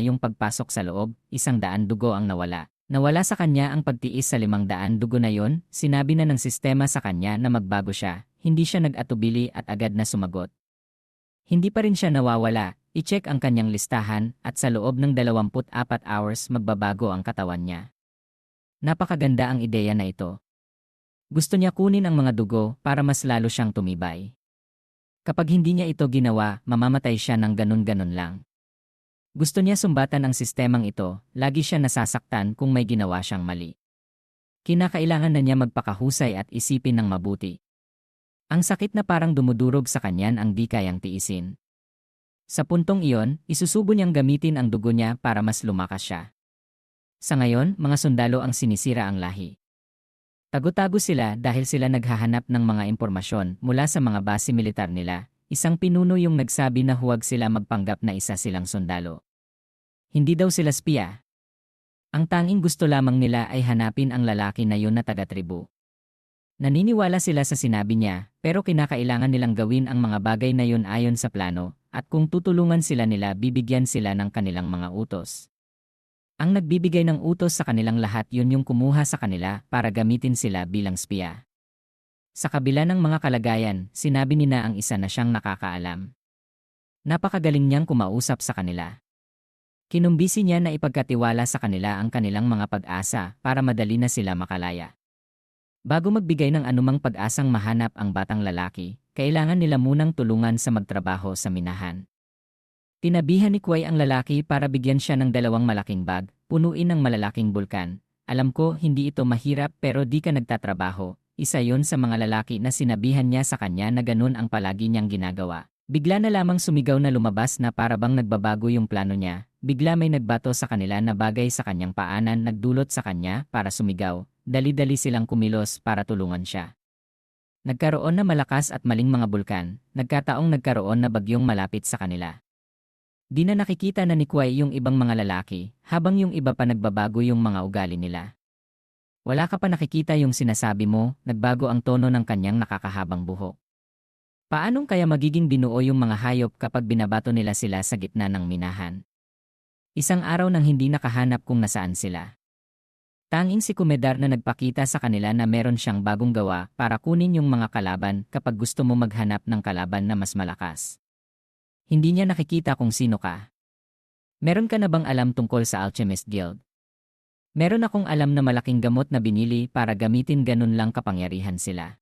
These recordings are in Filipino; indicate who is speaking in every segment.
Speaker 1: yung pagpasok sa loob, 100 dugo ang nawala. Nawala sa kanya ang pagtiis sa 500 dugo na yon, sinabi na ng sistema sa kanya na magbago siya, hindi siya nag-atubili at agad na sumagot. Hindi pa rin siya nawawala, i-check ang kanyang listahan at sa loob ng 24 hours magbabago ang katawan niya. Napakaganda ang ideya na ito. Gusto niya kunin ang mga dugo para mas lalo siyang tumibay. Kapag hindi niya ito ginawa, mamamatay siya ng ganun-ganun lang. Gusto niya sumbatan ang sistemang ito, lagi siya nasasaktan kung may ginawa siyang mali. Kinakailangan na niya magpakahusay at isipin ng mabuti. Ang sakit na parang dumudurog sa kanyan ang di kayang tiisin. Sa puntong iyon, isusubo niyang gamitin ang dugo niya para mas lumakas siya. Sa ngayon, mga sundalo ang sinisira ang lahi. Tago-tago sila dahil sila naghahanap ng mga impormasyon mula sa mga base militar nila. Isang pinuno yung nagsabi na huwag sila magpanggap na isa silang sundalo. Hindi daw sila spiya. Ang tanging gusto lamang nila ay hanapin ang lalaki na yun na taga-tribu. Naniniwala sila sa sinabi niya, pero kinakailangan nilang gawin ang mga bagay na yun ayon sa plano, at kung tutulungan sila nila bibigyan sila ng kanilang mga utos. Ang nagbibigay ng utos sa kanilang lahat yun yung kumuha sa kanila para gamitin sila bilang spiya. Sa kabila ng mga kalagayan, sinabi ni na ang isa na siyang nakakaalam. Napakagaling niyang kumausap sa kanila. Kinumbisi niya na ipagkatiwala sa kanila ang kanilang mga pag-asa para madali na sila makalaya. Bago magbigay ng anumang pag-asang mahanap ang batang lalaki, kailangan nila munang tulungan sa magtrabaho sa minahan. Tinabihan ni Kwai ang lalaki para bigyan siya ng 2 malaking bag, punuin ng malalaking bulkan. Alam ko hindi ito mahirap pero di ka nagtatrabaho. Isa yon sa mga lalaki na sinabihan niya sa kanya na ganun ang palagi niyang ginagawa. Bigla na lamang sumigaw na lumabas na parabang nagbabago yung plano niya. Bigla may nagbato sa kanila na bagay sa kanyang paanan nagdulot sa kanya para sumigaw. Dali-dali silang kumilos para tulungan siya. Nagkaroon na malakas at maling mga bulkan. Nagkataong nagkaroon na bagyong malapit sa kanila. Di na nakikita na ni Kwai yung ibang mga lalaki, habang yung iba pa nagbabago yung mga ugali nila. Wala ka pa nakikita yung sinasabi mo, nagbago ang tono ng kanyang nakakahabang buhok. Paanong kaya magiging binuo yung mga hayop kapag binabato nila sila sa gitna ng minahan? Isang araw nang hindi nakahanap kung nasaan sila. Tanging si Kumedar na nagpakita sa kanila na meron siyang bagong gawa para kunin yung mga kalaban kapag gusto mo maghanap ng kalaban na mas malakas. Hindi niya nakikita kung sino ka. Meron ka na bang alam tungkol sa Alchemist Guild? Meron akong alam na malaking gamot na binili para gamitin ganun lang kapangyarihan sila.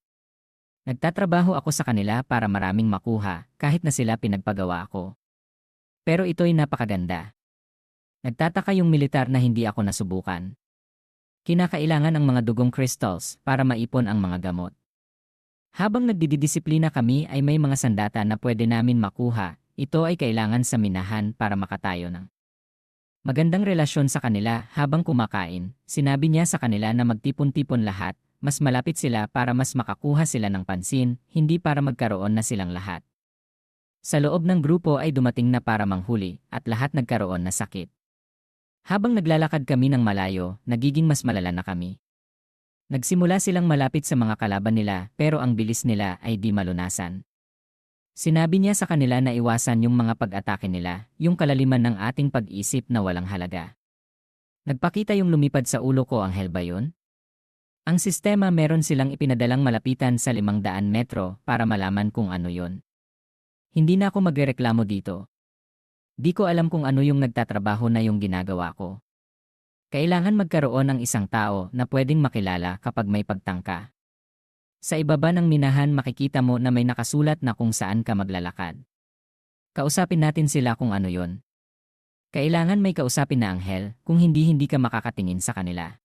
Speaker 1: Nagtatrabaho ako sa kanila para maraming makuha kahit na sila pinagpagawa ako. Pero ito'y napakaganda. Nagtataka yung militar na hindi ako nasubukan. Kinakailangan ang mga dugong crystals para maipon ang mga gamot. Habang nagdidisiplina kami ay may mga sandata na pwede namin makuha. Ito ay kailangan sa minahan para makatayo ng magandang relasyon sa kanila habang kumakain. Sinabi niya sa kanila na magtipon-tipon lahat, mas malapit sila para mas makakuha sila ng pansin, hindi para magkaroon na silang lahat. Sa loob ng grupo ay dumating na para manghuli at lahat nagkaroon na sakit. Habang naglalakad kami ng malayo, nagiging mas malala na kami. Nagsimula silang malapit sa mga kalaban nila pero ang bilis nila ay di malunasan. Sinabi niya sa kanila na iwasan yung mga pag-atake nila, yung kalaliman ng ating pag-isip na walang halaga. Nagpakita yung lumipad sa ulo ko ang hell ba yun? Ang sistema meron silang ipinadalang malapitan sa 500 metro para malaman kung ano yun. Hindi na ako magrereklamo dito. Di ko alam kung ano yung nagtatrabaho na yung ginagawa ko. Kailangan magkaroon ng isang tao na pwedeng makilala kapag may pagtangka. Sa ibaba ng minahan makikita mo na may nakasulat na kung saan ka maglalakad. Kausapin natin sila kung ano yon. Kailangan may kausapin na anghel, kung hindi ka makakatingin sa kanila.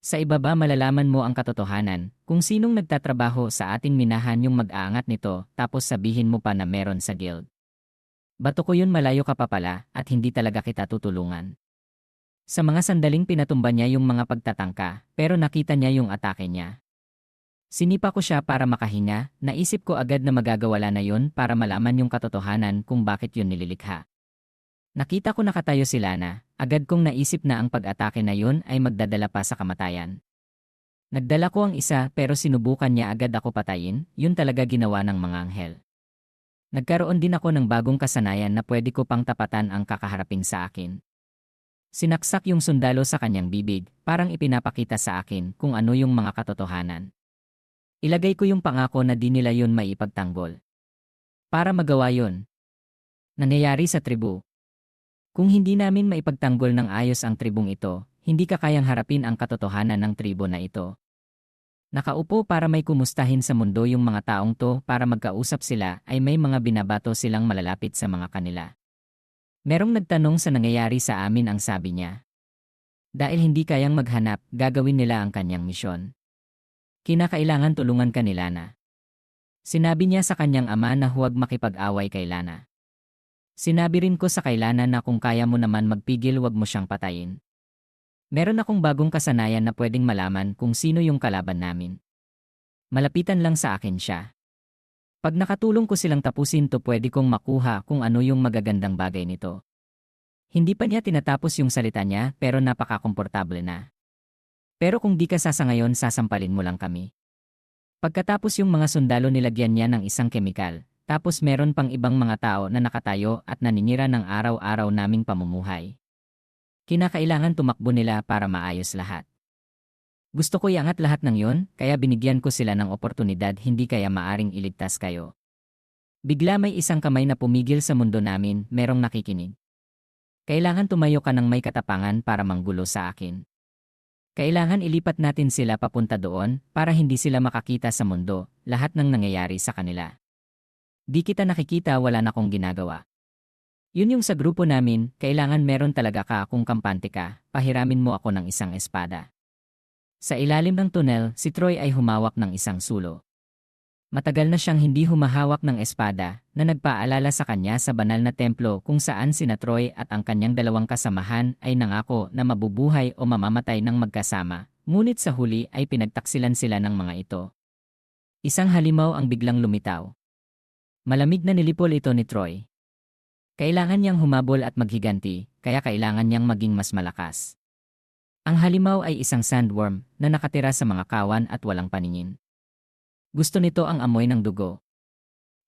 Speaker 1: Sa ibaba malalaman mo ang katotohanan, kung sinong nagtatrabaho sa ating minahan yung mag-aangat nito tapos sabihin mo pa na meron sa guild. Bato ko yun malayo ka pa pala at hindi talaga kita tutulungan. Sa mga sandaling pinatumba niya yung mga pagtatangka, pero nakita niya yung atake niya. Sinipa ko siya para makahinga, naisip ko agad na magagawala na yun para malaman yung katotohanan kung bakit yun nililikha. Nakita ko nakatayo si Lana, agad kong naisip na ang pag-atake na yun ay magdadala pa sa kamatayan. Nagdala ko ang isa pero sinubukan niya agad ako patayin, yun talaga ginawa ng mga anghel. Nagkaroon din ako ng bagong kasanayan na pwede ko pang tapatan ang kakaharapin sa akin. Sinaksak yung sundalo sa kanyang bibig, parang ipinapakita sa akin kung ano yung mga katotohanan. Ilagay ko yung pangako na di nila yun maipagtanggol. Para magawa yun, nangyayari sa tribu. Kung hindi namin maipagtanggol ng ayos ang tribong ito, hindi kakayang harapin ang katotohanan ng tribo na ito. Nakaupo para may kumustahin sa mundo yung mga taong to para magkausap sila ay may mga binabato silang malalapit sa mga kanila. Merong nagtanong sa nangyayari sa amin ang sabi niya. Dahil hindi kayang maghanap, gagawin nila ang kanyang misyon. Kinakailangan tulungan ka ni Lana. Sinabi niya sa kanyang ama na huwag makipag-away kay Lana. Sinabi rin ko sa kay Lana na kung kaya mo naman magpigil huwag mo siyang patayin. Meron akong bagong kasanayan na pwedeng malaman kung sino yung kalaban namin. Malapitan lang sa akin siya. Pag nakatulong ko silang tapusin to pwede kong makuha kung ano yung magagandang bagay nito. Hindi pa niya tinatapos yung salita niya pero napaka-komportable na. Pero kung di ka sasangayon sasampalin mo lang kami. Pagkatapos yung mga sundalo nilagyan niya ng isang kemikal, tapos meron pang ibang mga tao na nakatayo at naninira ng araw-araw naming pamumuhay. Kinakailangan tumakbo nila para maayos lahat. Gusto ko iangat lahat ng yon, kaya binigyan ko sila ng oportunidad hindi kaya maaring iligtas kayo. Bigla may isang kamay na pumigil sa mundo namin, merong nakikinig. Kailangan tumayo ka ng may katapangan para manggulo sa akin. Kailangan ilipat natin sila papunta doon para hindi sila makakita sa mundo, lahat ng nangyayari sa kanila. Di kita nakikita wala na kong ginagawa. Yun yung sa grupo namin, kailangan meron talaga ka kung kampante ka, pahiramin mo ako ng isang espada. Sa ilalim ng tunnel, si Troy ay humawak ng isang sulo. Matagal na siyang hindi humahawak ng espada na nagpaalala sa kanya sa banal na templo kung saan sina Troy at ang kanyang dalawang kasamahan ay nangako na mabubuhay o mamamatay ng magkasama, ngunit sa huli ay pinagtaksilan sila ng mga ito. Isang halimaw ang biglang lumitaw. Malamig na nilipol ito ni Troy. Kailangan niyang humabol at maghiganti, kaya kailangan niyang maging mas malakas. Ang halimaw ay isang sandworm na nakatira sa mga kawan at walang paningin. Gusto nito ang amoy ng dugo.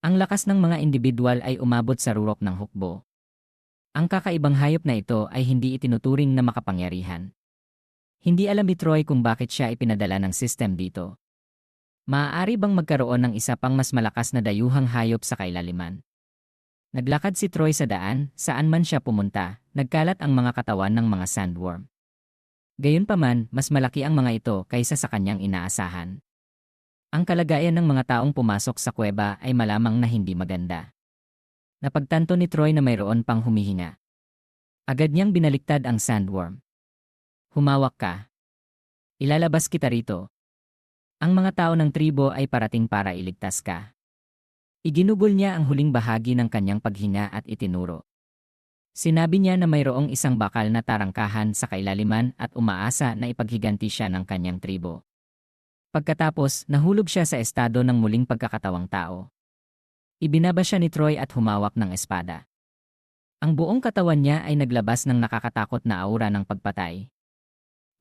Speaker 1: Ang lakas ng mga individual ay umabot sa rurok ng hukbo. Ang kakaibang hayop na ito ay hindi itinuturing na makapangyarihan. Hindi alam ni Troy kung bakit siya ipinadala ng system dito. Maaari bang magkaroon ng isa pang mas malakas na dayuhang hayop sa kailaliman? Naglakad si Troy sa daan, saan man siya pumunta, nagkalat ang mga katawan ng mga sandworm. Gayunpaman, mas malaki ang mga ito kaysa sa kanyang inaasahan. Ang kalagayan ng mga taong pumasok sa kuweba ay malamang na hindi maganda. Napagtanto ni Troy na mayroon pang humihinga. Agad niyang binaliktad ang sandworm. Humawak ka. Ilalabas kita rito. Ang mga tao ng tribo ay parating para iligtas ka. Iginugol niya ang huling bahagi ng kanyang paghinga at itinuro. Sinabi niya na mayroong isang bakal na tarangkahan sa kailaliman at umaasa na ipaghiganti siya ng kanyang tribo. Pagkatapos, nahulog siya sa estado ng muling pagkakatawang tao. Ibinaba siya ni Troy at humawak ng espada. Ang buong katawan niya ay naglabas ng nakakatakot na aura ng pagpatay.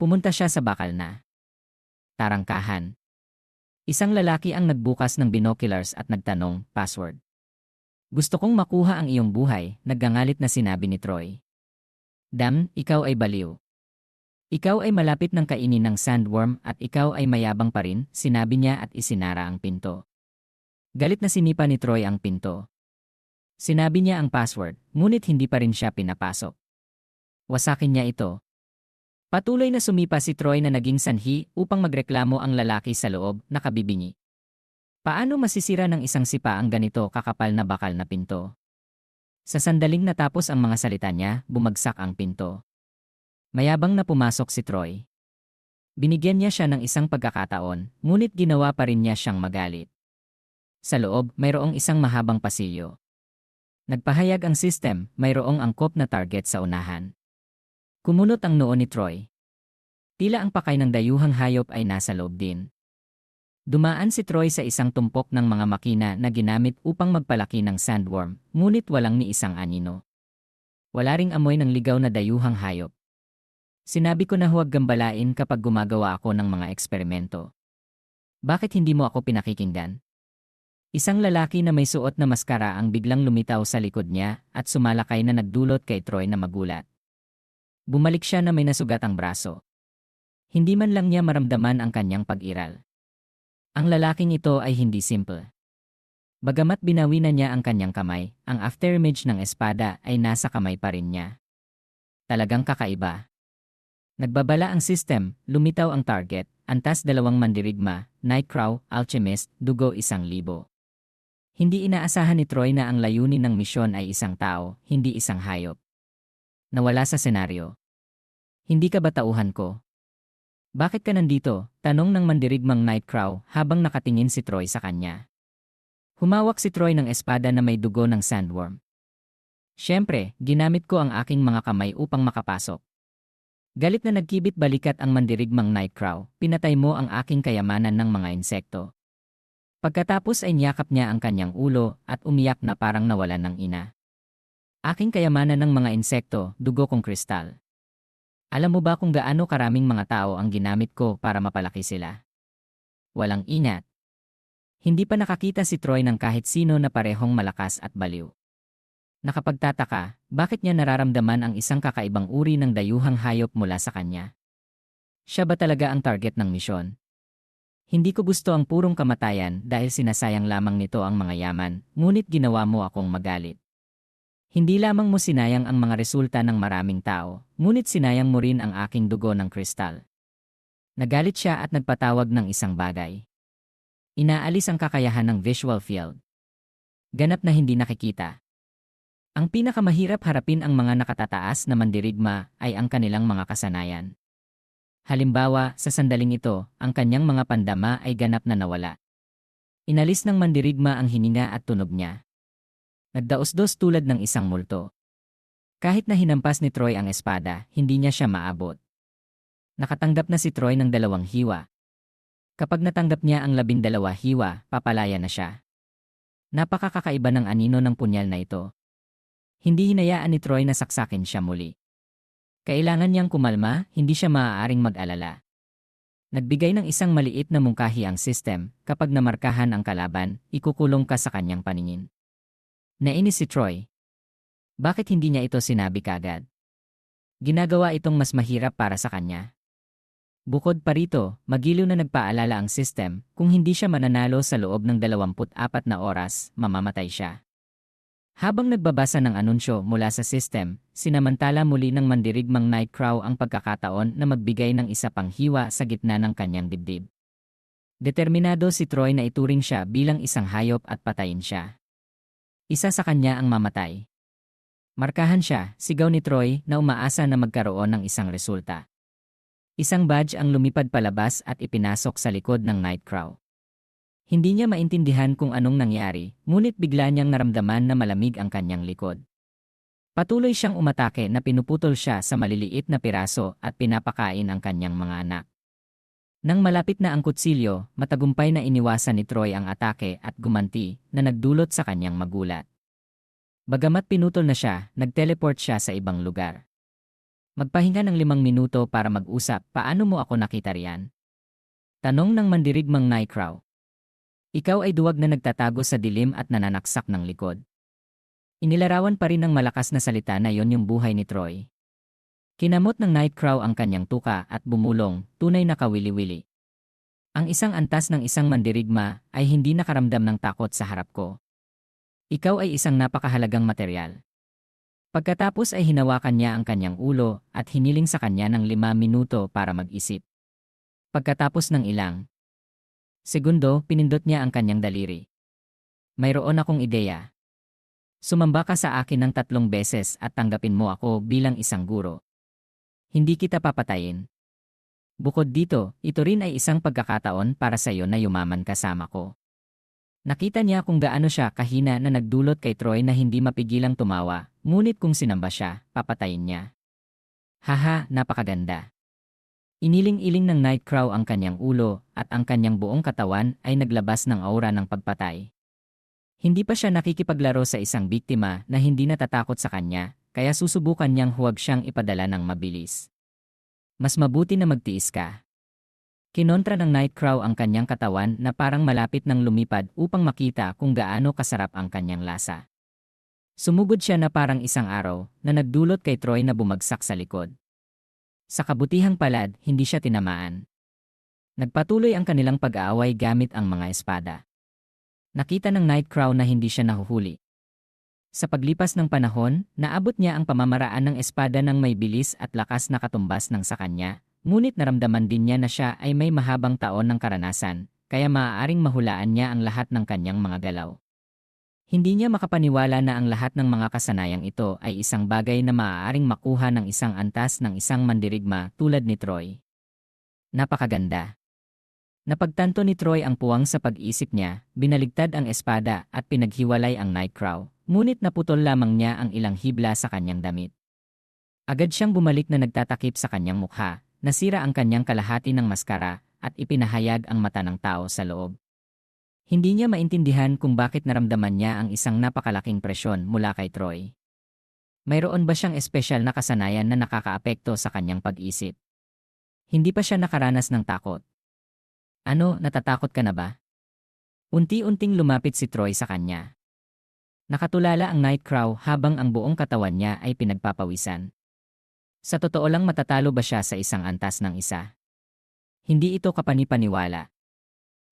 Speaker 1: Pumunta siya sa bakal na tarangkahan. Isang lalaki ang nagbukas ng binoculars at nagtanong, password. Gusto kong makuha ang iyong buhay, naggangalit na sinabi ni Troy. Dam, ikaw ay baliw. Ikaw ay malapit ng kainin ng sandworm at ikaw ay mayabang pa rin, sinabi niya at isinara ang pinto. Galit na sinipa ni Troy ang pinto. Sinabi niya ang password, ngunit hindi pa rin siya pinapasok. Wasakin niya ito. Patuloy na sumipa si Troy na naging sanhi upang magreklamo ang lalaki sa loob, nakabibingi. Paano masisira ng isang sipa ang ganito kakapal na bakal na pinto? Sa sandaling natapos ang mga salita niya, bumagsak ang pinto. Mayabang na pumasok si Troy. Binigyan niya siya ng isang pagkakataon, ngunit ginawa pa rin niya siyang magalit. Sa loob, mayroong isang mahabang pasilyo. Nagpahayag ang system, mayroong angkop na target sa unahan. Kumunot ang noo ni Troy. Tila ang pakay ng dayuhang hayop ay nasa loob din. Dumaan si Troy sa isang tumpok ng mga makina na ginamit upang magpalaki ng sandworm, ngunit walang ni isang anino. Wala ring amoy ng ligaw na dayuhang hayop. Sinabi ko na huwag gambalain kapag gumagawa ako ng mga eksperimento. Bakit hindi mo ako pinakikinggan? Isang lalaki na may suot na maskara ang biglang lumitaw sa likod niya at sumalakay na nagdulot kay Troy na magulat. Bumalik siya na may nasugat ang braso. Hindi man lang niya maramdaman ang kanyang pag-iral. Ang lalaking ito ay hindi simple. Bagamat binawi na niya ang kanyang kamay, ang afterimage ng espada ay nasa kamay pa rin niya. Talagang kakaiba. Nagbabala ang system, lumitaw ang target, antas 2 mandirigma, Nightcrow, Alchemist, dugo 1,000. Hindi inaasahan ni Troy na ang layunin ng misyon ay isang tao, hindi isang hayop. Nawala sa senaryo. Hindi ka ba tauhan ko? Bakit ka nandito? Tanong ng mandirigmang Nightcrow habang nakatingin si Troy sa kanya. Humawak si Troy ng espada na may dugo ng sandworm. Siyempre, ginamit ko ang aking mga kamay upang makapasok. Galit na nagkibit balikat ang mandirigmang Nightcrow, pinatay mo ang aking kayamanan ng mga insekto. Pagkatapos ay niyakap niya ang kanyang ulo at umiyak na parang nawalan ng ina. Aking kayamanan ng mga insekto, dugo kong kristal. Alam mo ba kung gaano karaming mga tao ang ginamit ko para mapalaki sila? Walang ingat. Hindi pa nakakita si Troy ng kahit sino na parehong malakas at baliw. Nakapagtataka, bakit niya nararamdaman ang isang kakaibang uri ng dayuhang hayop mula sa kanya? Siya ba talaga ang target ng misyon? Hindi ko gusto ang purong kamatayan dahil sinasayang lamang nito ang mga yaman, ngunit ginawa mo akong magalit. Hindi lamang mo sinayang ang mga resulta ng maraming tao, ngunit sinayang mo rin ang aking dugo ng kristal. Nagalit siya at nagpatawag ng isang bagay. Inaalis ang kakayahan ng visual field. Ganap na hindi nakikita. Ang pinakamahirap harapin ang mga nakatataas na mandirigma ay ang kanilang mga kasanayan. Halimbawa, sa sandaling ito, ang kanyang mga pandama ay ganap na nawala. Inalis ng mandirigma ang hininga at tunog niya. Nagdaos-dos tulad ng isang multo. Kahit na hinampas ni Troy ang espada, hindi niya siya maabot. Nakatanggap na si Troy ng 2 hiwa. Kapag natanggap niya ang 12 hiwa, papalaya na siya. Napakakaiba ng anino ng punyal na ito. Hindi hinayaan ni Troy na saksakin siya muli. Kailangan niyang kumalma, hindi siya maaaring mag-alala. Nagbigay ng isang maliit na mungkahi ang system, kapag namarkahan ang kalaban, ikukulong ka sa kanyang paningin. Nainis si Troy. Bakit hindi niya ito sinabi kagad? Ginagawa itong mas mahirap para sa kanya. Bukod pa rito, magiliw na nagpaalala ang system, kung hindi siya mananalo sa loob ng 24 na oras, mamamatay siya. Habang nagbabasa ng anunsyo mula sa system, sinamantala muli ng mandirigmang Nightcrow ang pagkakataon na magbigay ng isa pang hiwa sa gitna ng kanyang dibdib. Determinado si Troy na ituring siya bilang isang hayop at patayin siya. Isa sa kanya ang mamatay. Markahan siya, sigaw ni Troy na umaasa na magkaroon ng isang resulta. Isang badge ang lumipad palabas at ipinasok sa likod ng Nightcrow. Hindi niya maintindihan kung anong nangyari, ngunit bigla niyang naramdaman na malamig ang kanyang likod. Patuloy siyang umatake na pinuputol siya sa maliliit na piraso at pinapakain ang kanyang mga anak. Nang malapit na ang kutsilyo, matagumpay na iniwasan ni Troy ang atake at gumanti na nagdulot sa kanyang magulat. Bagamat pinutol na siya, nagteleport siya sa ibang lugar. Magpahinga ng 5 minuto para mag-usap, paano mo ako nakita riyan? Tanong ng mandirigmang Nightcrow. Ikaw ay duwag na nagtatago sa dilim at nananaksak ng likod. Inilarawan pa rin ng malakas na salita na yon yung buhay ni Troy. Kinamot ng Nightcrow ang kanyang tuka at bumulong, tunay na kawili-wili. Ang isang antas ng isang mandirigma ay hindi nakaramdam ng takot sa harap ko. Ikaw ay isang napakahalagang materyal. Pagkatapos ay hinawakan niya ang kanyang ulo at hiniling sa kanya ng 5 minuto para mag-isip. Pagkatapos ng ilang segundo, pinindot niya ang kanyang daliri. Mayroon akong ideya. Sumamba ka sa akin ng 3 beses at tanggapin mo ako bilang isang guro. Hindi kita papatayin. Bukod dito, ito rin ay isang pagkakataon para sa iyo na yumaman kasama ko. Nakita niya kung gaano siya kahina na nagdulot kay Troy na hindi mapigilang tumawa, ngunit kung sinamba siya, papatayin niya. Haha, napakaganda. Iniling-iling ng Nightcrow ang kanyang ulo at ang kanyang buong katawan ay naglabas ng aura ng pagpatay. Hindi pa siya nakikipaglaro sa isang biktima na hindi natatakot sa kanya, kaya susubukan niyang huwag siyang ipadala ng mabilis. Mas mabuti na magtiis ka. Kinontra ng Nightcrow ang kanyang katawan na parang malapit ng lumipad upang makita kung gaano kasarap ang kanyang lasa. Sumugod siya na parang isang araw na nagdulot kay Troy na bumagsak sa likod. Sa kabutihang palad, hindi siya tinamaan. Nagpatuloy ang kanilang pag-aaway gamit ang mga espada. Nakita ng Nightcrow na hindi siya nahuhuli. Sa paglipas ng panahon, naabot niya ang pamamaraan ng espada ng may bilis at lakas na katumbas ng sa kanya, ngunit naramdaman din niya na siya ay may mahabang taon ng karanasan, kaya maaaring mahulaan niya ang lahat ng kanyang mga galaw. Hindi niya makapaniwala na ang lahat ng mga kasanayang ito ay isang bagay na maaaring makuha ng isang antas ng isang mandirigma tulad ni Troy. Napakaganda. Napagtanto ni Troy ang puwang sa pag-isip niya, binaligtad ang espada at pinaghiwalay ang Nightcrow, ngunit naputol lamang niya ang ilang hibla sa kanyang damit. Agad siyang bumalik na nagtatakip sa kanyang mukha, nasira ang kanyang kalahati ng maskara, at ipinahayag ang mata ng tao sa loob. Hindi niya maintindihan kung bakit naramdaman niya ang isang napakalaking presyon mula kay Troy. Mayroon ba siyang espesyal na kasanayan na nakakaapekto sa kanyang pag-isip? Hindi pa siya nakaranas ng takot. Ano, natatakot ka na ba? Unti-unting lumapit si Troy sa kanya. Nakatulala ang Nightcrow habang ang buong katawan niya ay pinagpapawisan. Sa totoo lang matatalo ba siya sa isang antas ng isa? Hindi ito kapanipaniwala.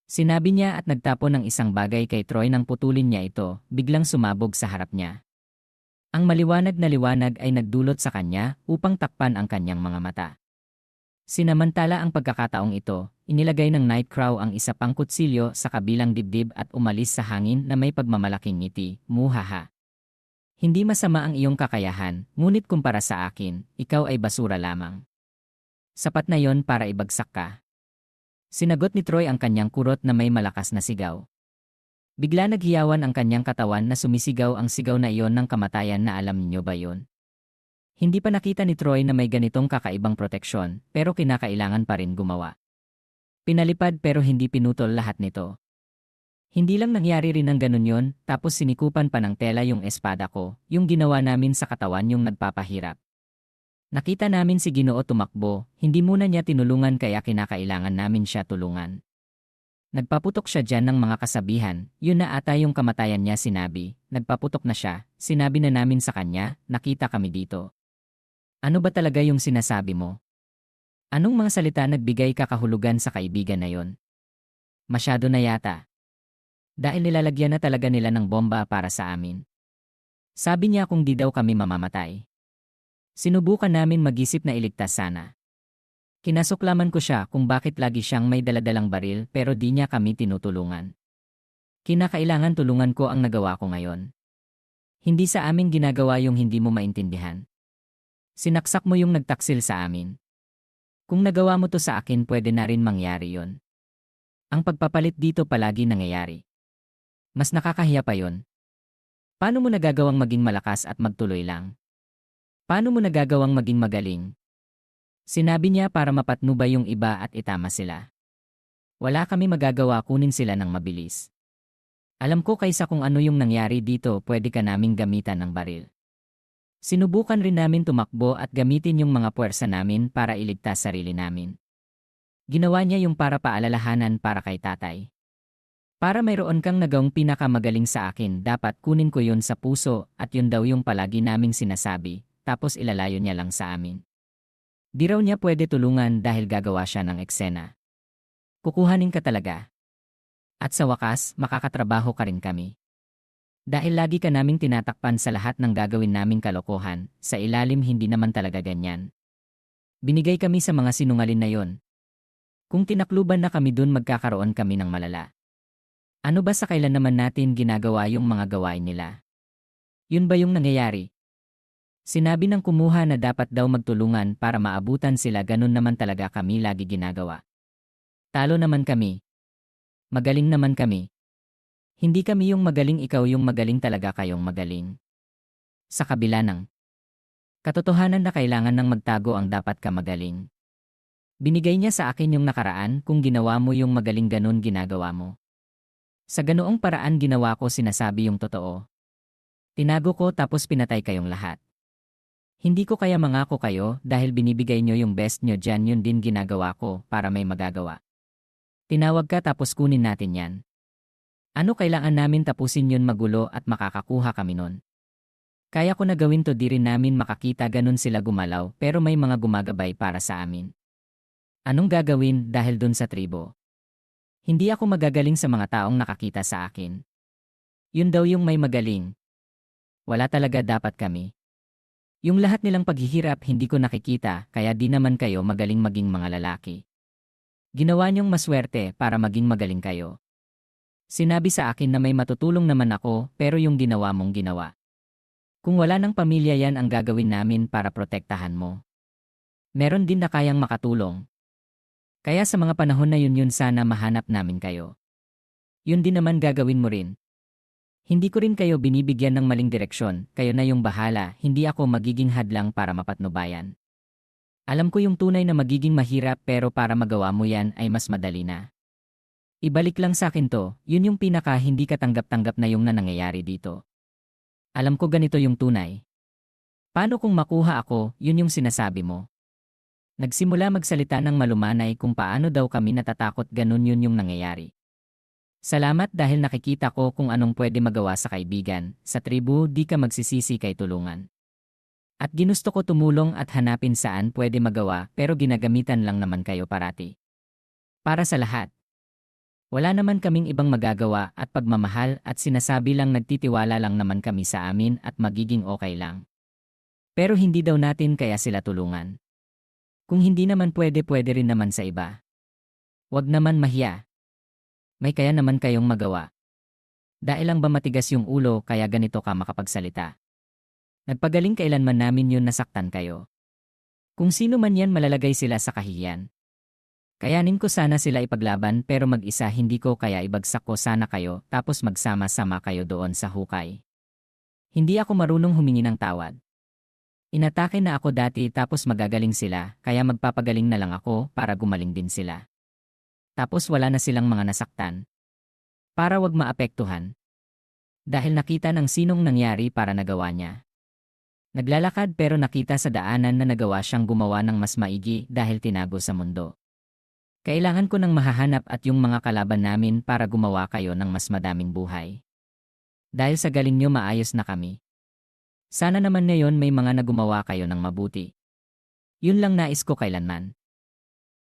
Speaker 1: Sinabi niya at nagtapon ng isang bagay kay Troy nang putulin niya ito, biglang sumabog sa harap niya. Ang maliwanag na liwanag ay nagdulot sa kanya upang takpan ang kanyang mga mata. Sinamantala ang pagkakataong ito, inilagay ng Nightcrow ang isa pang kutsilyo sa kabilang dibdib at umalis sa hangin na may pagmamalaking ngiti, muhaha. Hindi masama ang iyong kakayahan, ngunit kumpara sa akin, ikaw ay basura lamang. Sapat na yon para ibagsak ka. Sinagot ni Troy ang kanyang kurot na may malakas na sigaw. Bigla naghiyawan ang kanyang katawan na sumisigaw ang sigaw na iyon ng kamatayan na alam niyo ba yon? Hindi pa nakita ni Troy na may ganitong kakaibang proteksyon, pero kinakailangan pa rin gumawa. Pinalipad pero hindi pinutol lahat nito. Hindi lang nangyari rin ang ganun yon, tapos sinikupan pa ng tela yung espada ko, yung ginawa namin sa katawan yung nagpapahirap. Nakita namin si Ginoo tumakbo, hindi muna niya tinulungan kaya kinakailangan namin siya tulungan. Nagpaputok siya dyan ng mga kasabihan, yun na ata yung kamatayan niya sinabi, nagpaputok na siya, sinabi na namin sa kanya, nakita kami dito. Ano ba talaga yung sinasabi mo? Anong mga salita nagbigay kakahulugan sa kaibigan na yon? Masyado na yata. Dahil nilalagyan na talaga nila ng bomba para sa amin. Sabi niya kung di daw kami mamamatay. Sinubukan namin mag-isip na iligtas sana. Kinasuklaman ko siya kung bakit lagi siyang may daladalang baril pero di niya kami tinutulungan. Kinakailangan tulungan ko ang nagawa ko ngayon. Hindi sa amin ginagawa yung hindi mo maintindihan. Sinaksak mo yung nagtaksil sa amin. Kung nagawa mo to sa akin pwede na rin mangyari yon. Ang pagpapalit dito palagi nangyayari. Mas nakakahiya pa yon. Paano mo nagagawang maging malakas at magtuloy lang? Paano mo nagagawang maging magaling? Sinabi niya para mapatnubay yung iba at itama sila. Wala kami magagawa kunin sila ng mabilis. Alam ko kaysa kung ano yung nangyari dito pwede ka naming gamitan ng baril. Sinubukan rin namin tumakbo at gamitin yung mga puwersa namin para iligtas sarili namin. Ginawa niya yung para paalalahanan para kay tatay. Para mayroon kang nagawang pinakamagaling sa akin dapat kunin ko yun sa puso at yun daw yung palagi naming sinasabi. Tapos ilalayo niya lang sa amin. Di raw niya pwede tulungan dahil gagawa siya ng eksena. Kukuhanin ka talaga. At sa wakas, makakatrabaho ka rin kami. Dahil lagi ka naming tinatakpan sa lahat ng gagawin naming kalokohan, sa ilalim hindi naman talaga ganyan. Binigay kami sa mga sinungalin na yon. Kung tinakluban na kami dun magkakaroon kami ng malala. Ano ba sa kailan naman natin ginagawa yung mga gawain nila? Yun ba yung nangyayari? Sinabi ng kumuha na dapat daw magtulungan para maabutan sila ganun naman talaga kami lagi ginagawa. Talo naman kami. Magaling naman kami. Hindi kami yung magaling ikaw yung magaling talaga kayong magaling. Sa kabila ng katotohanan na kailangan ng magtago ang dapat ka magaling. Binigay niya sa akin yung nakaraan kung ginawa mo yung magaling ganun ginagawa mo. Sa ganoong paraan ginawa ko sinasabi yung totoo. Tinago ko tapos pinatay kayong lahat. Hindi ko kaya mangako kayo dahil binibigay nyo yung best nyo dyan yun din ginagawa ko para may magagawa. Tinawag ka tapos kunin natin yan. Ano kailangan namin tapusin yun magulo at makakakuha kami nun? Kaya ko na gawin to di rin namin makakita ganun sila gumalaw pero may mga gumagabay para sa amin. Anong gagawin dahil dun sa tribo? Hindi ako magagaling sa mga taong nakakita sa akin. Yun daw yung may magaling. Wala talaga dapat kami. Yung lahat nilang paghihirap hindi ko nakikita kaya di naman kayo magaling maging mga lalaki. Ginawa niyong maswerte para maging magaling kayo. Sinabi sa akin na may matutulong naman ako pero yung ginawa mong ginawa. Kung wala ng pamilya yan ang gagawin namin para protektahan mo. Meron din na kayang makatulong. Kaya sa mga panahon na yun sana mahanap namin kayo. Yun din naman gagawin mo rin. Hindi ko rin kayo binibigyan ng maling direksyon, kayo na yung bahala, hindi ako magiging hadlang para mapatnubayan. Alam ko yung tunay na magiging mahirap pero para magawa mo yan ay mas madali na. Ibalik lang sa akin to, yun yung pinaka hindi katanggap-tanggap na yung nangyayari dito. Alam ko ganito yung tunay. Paano kung makuha ako, yun yung sinasabi mo. Nagsimula magsalita ng malumanay kung paano daw kami natatakot ganun yun yung nangyayari. Salamat dahil nakikita ko kung anong pwede magawa sa kaibigan, sa tribu di ka magsisisi kay tulungan. At ginusto ko tumulong at hanapin saan pwede magawa pero ginagamitan lang naman kayo parati. Para sa lahat. Wala naman kaming ibang magagawa at pagmamahal at sinasabi lang nagtitiwala lang naman kami sa amin at magiging okay lang. Pero hindi daw natin kaya sila tulungan. Kung hindi naman pwede rin naman sa iba. Wag naman mahiya. May kaya naman kayong magawa. Dahil lang ba matigas yung ulo kaya ganito ka makapagsalita? Nagpagaling kailanman namin yun nasaktan kayo. Kung sino man yan malalagay sila sa kahihiyan. Kayanin ko sana sila ipaglaban pero mag-isa hindi ko kaya ibagsak ko sana kayo tapos magsama-sama kayo doon sa hukay. Hindi ako marunong humingi ng tawad. Inatake na ako dati tapos magagaling sila kaya magpapagaling na lang ako para gumaling din sila. Tapos wala na silang mga nasaktan. Para wag maapektuhan. Dahil nakita ng sinong nangyari para nagawa niya. Naglalakad pero nakita sa daanan na nagawa siyang gumawa ng mas maigi dahil tinago sa mundo. Kailangan ko ng mahahanap at yung mga kalaban namin para gumawa kayo ng mas madaming buhay. Dahil sa galing nyo maayos na kami. Sana naman ngayon may mga nagumawa kayo ng mabuti. Yun lang nais ko kailanman.